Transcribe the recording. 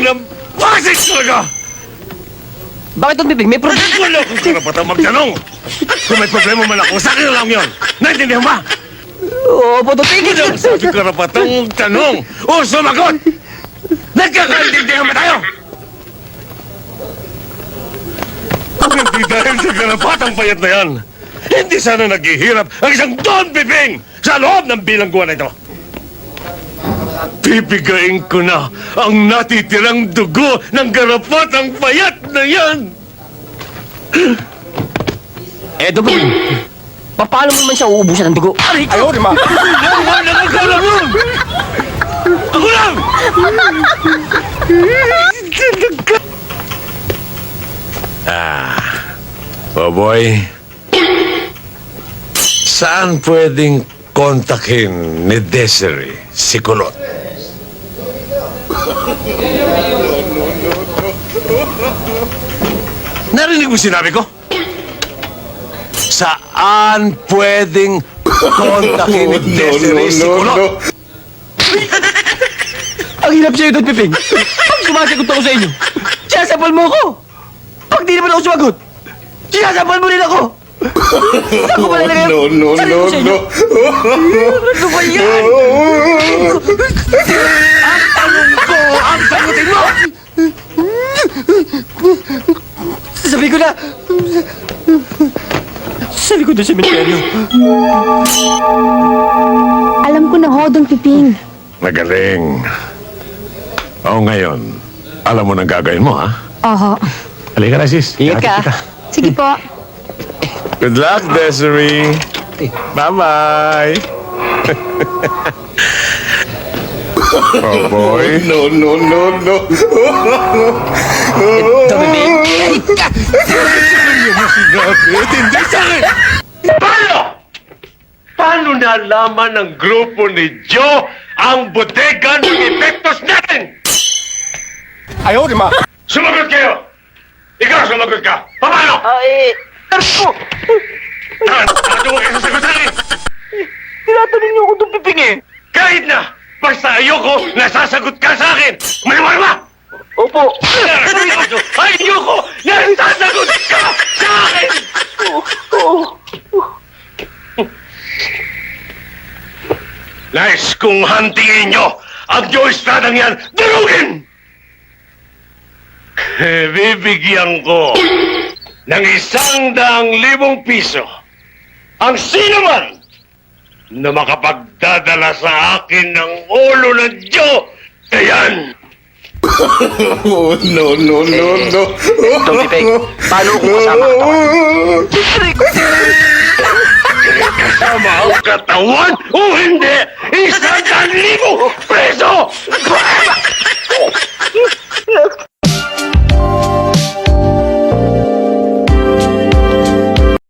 ng basic talaga! Bakit Don Piping? May problema? Wala akong karapatang magtanong! Kung may problema man ako, sa akin na lang yun! Naintindihan ba? Opo, Don Piping. Wala akong sa aking karapatang magtanong! O sumagot! Nagkakaintindihan ba tayo? Kung hindi dahil sa karapatang payat na yan, hindi sana naghihirap ang isang Don Piping sa loob ng bilangguan na ito. Pipigain ko na ang natitirang dugo ng karapatang payat na yan! Don Piping, paano mo naman siya uubusan ng dugo? Ayaw, di ma! Yan lang ang kalaman! Ako lang! Baboy, saan pwedeng kontakin ni Desiree si Kulot? Narinig mo sinabi ko? Saan pwedeng kontakin ni Desiree si Kulot? Ang hirap sa'yo, Don Piping. Pag sumasagot ako sa inyo, sinasapal mo ako. Pag di naman ako sumagot, sinasapal mo rin ako. Ako pala na kayo. Sarili ko sa inyo. Ano ba yan? Ang tanong ko, ang sagutin mo! Sabi ko na. Sa likod ng sementeryo. Alam ko na ho, Don Piping. Magaling. Oo, ngayon, alam mo nang gagawin mo, ha? Oho. Halika na, sis. Ingat ka. Sige po. Good luck, Desiree. Bye-bye. Oh, boy. No. Don Piping. Hindi sa akin! Paano? Paano nalaman ng grupo ni Joe ang bodega ng epektos natin? Ayaw, di ma! Sumagot kayo! Ikaw sumagot ka! Paano? Tarso! Ano mo kayo sasagot sa akin? Tinatanong niyo ako, Don Piping eh. Kahit na! Basta ayoko nasasagot ka sa akin! Maniwala ba? Opo. Ayoko nasasagot ka sa akin! Nais kong hantingin nyo ang Joe Estradang yan durugin! Bibigyan ko ng 100,000 piso ang sino man na makapagdadala sa akin ng ulo ng Joe. Ayan! No. Don Piping, paano kung kasama ka? Kasama ang katawan o hindi, 100,000 preso!